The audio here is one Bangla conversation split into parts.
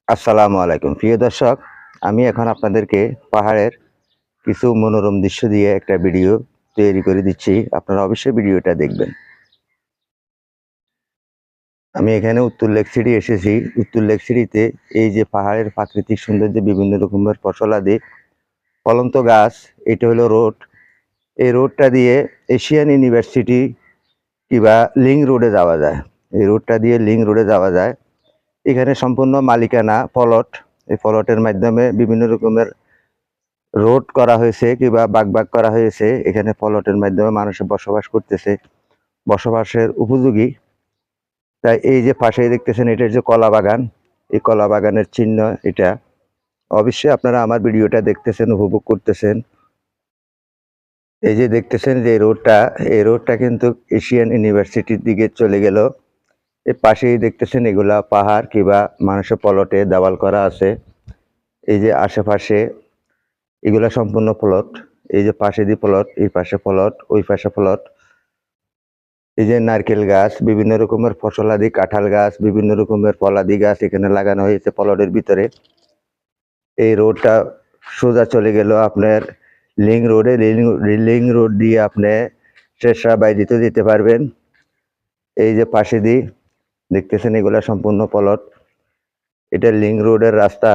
আসসালামু আলাইকুম প্রিয় দর্শক। আমি এখন আপনাদেরকে পাহাড়ের কিছু মনোরম দৃশ্য দিয়ে একটা ভিডিও তৈরি করে দিচ্ছি। আপনারা অবশ্যই ভিডিওটা দেখবেন। আমি এখানে উত্তর লেক সিটি এসেছি। উত্তর লেক সিটিতে এই যে পাহাড়ের প্রাকৃতিক সৌন্দর্য, বিভিন্ন রকমের ফসলাদি, ফলন্ত গাছ, এটা হলো রোড। এই রোডটা দিয়ে এশিয়ান ইউনিভার্সিটি কিংবা লিংক রোডে যাওয়া যায়। এই রোডটা দিয়ে লিংক রোডে যাওয়া যায়। এখানে সম্পূর্ণ মালিকানা প্লট। এই প্লটের মাধ্যমে বিভিন্ন রকমের রোড করা হয়েছে কিংবা বাগ করা হয়েছে। এখানে প্লটের মাধ্যমে মানুষের বসবাস করতেছে, বসবাসের উপযোগী। তাই এই যে পাশেই দেখতেছেন, এটা যে কলা বাগান, এই কলা বাগানের চিহ্ন এটা। অবশ্যই আপনারা আমার ভিডিওটা দেখতেছেন, উপভোগ করতেছেন। এই যে দেখতেছেন যে রোডটা, এই রোডটা কিন্তু এশিয়ান ইউনিভার্সিটির দিকে চলে গেল। এর পাশেই দেখতেছেন এগুলা পাহাড় কিংবা মানুষের প্লটে দেওয়াল করা আছে। এই যে আশেপাশে এগুলা সম্পূর্ণ প্লট। এই যে পাশে দিয়ে প্লট, এই পাশে প্লট, ওই পাশে প্লট। এই যে নারকেল গাছ, বিভিন্ন রকমের ফসলাদি, কাঁঠাল গাছ, বিভিন্ন রকমের ফলাদি গাছ এখানে লাগানো হয়েছে প্লটের ভিতরে। এই রোডটা সোজা চলে গেল আপনার লিং রোডে। লিং রোড দিয়ে আপনি শেরশাহ বাইজিতে যেতে পারবেন। এই যে পাশে দিয়ে দেখতেছেন এগুলা সম্পূর্ণ প্লট। এটা লিং রোডের রাস্তা।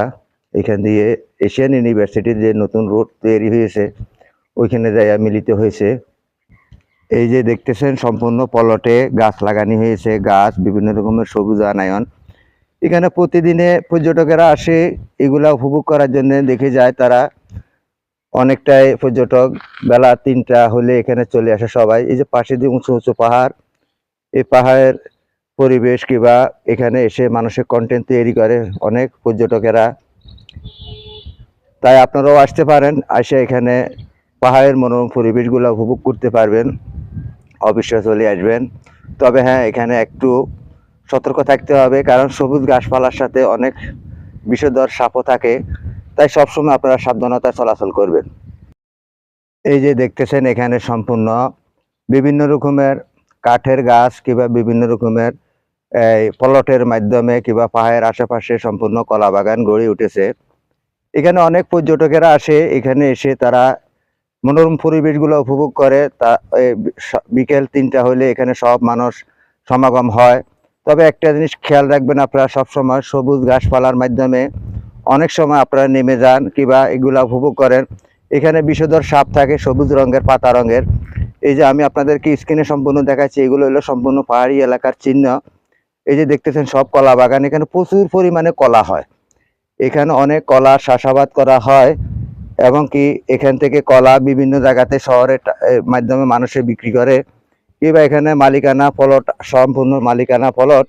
এখান দিয়ে এশিয়ান ইউনিভার্সিটির যে নতুন রোড তৈরি হয়েছে ওইখানে যাইয়া মিলিত হয়েছে। এই যে দেখতেছেন সম্পূর্ণ প্লটে গাছ লাগানো হয়েছে, গাছ বিভিন্ন রকমের সবুজায়ন। এখানে প্রতিদিনে পর্যটকেরা আসে এগুলা উপভোগ করার জন্য, দেখে যায় তারা। অনেকটাই পর্যটক বেলা 3টা হলে এখানে চলে আসে সবাই। এই যে পাশে দিয়ে উঁচু উঁচু পাহাড়, এই পাহাড়ের পরিবেশ কিংবা এখানে এসে মানুষের কন্টেন্ট তৈরি করে অনেক পর্যটকেরা। তাই আপনারাও আসতে পারেন, আসে এখানে পাহাড়ের মনোরম পরিবেশগুলো উপভোগ করতে পারবেন। অবশ্যই চলে আসবেন। তবে হ্যাঁ, এখানে একটু সতর্ক থাকতে হবে, কারণ সবুজ গাছপালার সাথে অনেক বিষধর সাপও থাকে। তাই সবসময় আপনারা সাবধানতা চলাচল করবেন। এই যে দেখতেছেন এখানে সম্পূর্ণ বিভিন্ন রকমের কাঠের গাছ কিংবা বিভিন্ন রকমের এই প্লটের মাধ্যমে কিংবা পাহাড়ের আশেপাশে সম্পূর্ণ কলা বাগান গড়ে উঠেছে। এখানে অনেক পর্যটকেরা আসে, এখানে এসে তারা মনোরম পরিবেশগুলো উপভোগ করে। তা বিকেল 3টা হলে এখানে সব মানুষ সমাগম হয়। তবে একটা জিনিস খেয়াল রাখবেন, আপনারা সবসময় সবুজ গাছপালার মাধ্যমে অনেক সময় আপনারা নেমে যান কিংবা এগুলা উপভোগ করেন। এখানে বিষধর সাপ থাকে, সবুজ রঙের, পাতা রঙের। এই যে আমি আপনাদেরকে স্ক্রিনে সম্পূর্ণ দেখাচ্ছি, এগুলো হলো সম্পূর্ণ পাহাড়ি এলাকার চিহ্ন। এই যে দেখতেছেন সব কলা বাগান, এখানে প্রচুর পরিমাণে কলা হয়। এখানে অনেক কলার চাষাবাদ করা হয় এবং কি এখান থেকে কলা বিভিন্ন জায়গাতে শহরের মাধ্যমে মানুষে বিক্রি করে কিংবা এখানে মালিকানা প্লট, সম্পূর্ণ মালিকানা প্লট।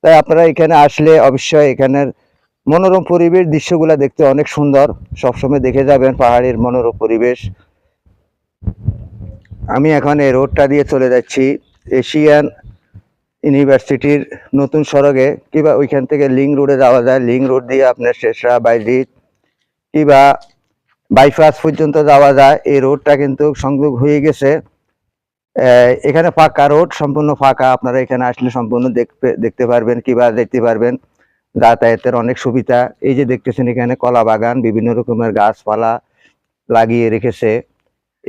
তাই আপনারা এখানে আসলে অবশ্যই এখানের মনোরম পরিবেশ, দৃশ্যগুলো দেখতে অনেক সুন্দর। সবসময় দেখে যাবেন পাহাড়ের মনোরম পরিবেশ। আমি এখন এই রোডটা দিয়ে চলে যাচ্ছি এশিয়ান ইউনিভার্সিটির নতুন সড়কে, কিংবা ওইখান থেকে লিং রোডে যাওয়া যায়। লিং রোড দিয়ে আপনার শেরশাহ বাইজিৎ কিংবা বাইপাস পর্যন্ত যাওয়া যায়। এই রোডটা কিন্তু সংযোগ হয়ে গেছে। এখানে ফাঁকা রোড, সম্পূর্ণ ফাঁকা। আপনারা এখানে আসলে সম্পূর্ণ দেখতে পারবেন কিংবা দেখতে পারবেন, যাতায়াতের অনেক সুবিধা। এই যে দেখতেছেন এখানে কলা বাগান, বিভিন্ন রকমের গাছপালা লাগিয়ে রেখেছে।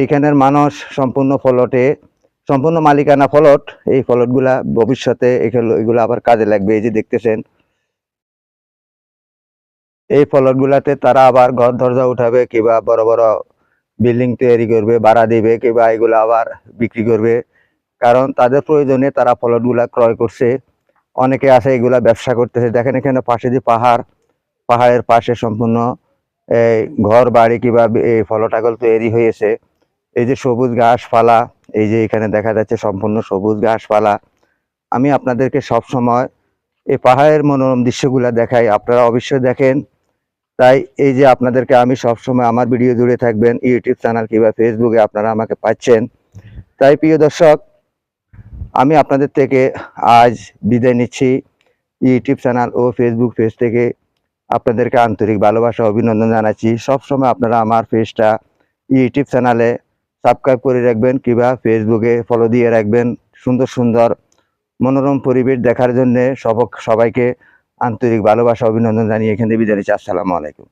এখানের মানুষ সম্পূর্ণ প্লটে, সম্পূর্ণ মালিকানা প্লট। এই প্লটগুলা ভবিষ্যতে এগুলো আবার কাজে লাগবে। এই যে দেখতেছেন এই প্লটগুলাতে তারা আবার ঘর দরজা উঠাবে কিংবা বড় বড় বিল্ডিং তৈরি করবে, ভাড়া দিবে কিংবা এগুলো আবার বিক্রি করবে। কারণ তাদের প্রয়োজনে তারা প্লটগুলা ক্রয় করছে। অনেকে আছে এগুলা ব্যবসা করতেছে। দেখেন এখানে পাশে যে পাহাড়, পাহাড়ের পাশে সম্পূর্ণ এই ঘর বাড়ি কিংবা এই প্লটাগল তৈরি হয়েছে। এই যে সবুজ ঘাসপালা, এই যে এখানে দেখা যাচ্ছে সম্পূর্ণ সবুজ ঘাসপালা। আমি আপনাদেরকে সব সময় এই পাহাড়ের মনোরম দৃশ্যগুলা দেখাই, আপনারা অবশ্যই দেখেন। তাই এই যে আপনাদেরকে আমি সব সময় আমার ভিডিও জুড়ে থাকবেন, ইউটিউব চ্যানেল কিংবা ফেসবুকে আপনারা আমাকে পাচ্ছেন। তাই প্রিয় দর্শক, আমি আপনাদের থেকে আজ বিদায় নিচ্ছি। ইউটিউব চ্যানেল ও ফেসবুক পেজ থেকে আপনাদেরকে আন্তরিক ভালোবাসা, অভিনন্দন জানাচ্ছি। সবসময় আপনারা আমার পেজটা ইউটিউব চ্যানেলে সাবস্ক্রাইব করে রাখবেন কিংবা ফেসবুকে ফলো দিয়ে রাখবেন। সুন্দর সুন্দর মনোরম পরিবেশ দেখার জন্য সবাইকে আন্তরিক ভালোবাসা অভিনন্দন জানিয়ে এখান থেকে বিদায় নিচ্ছি। আসসালামু আলাইকুম।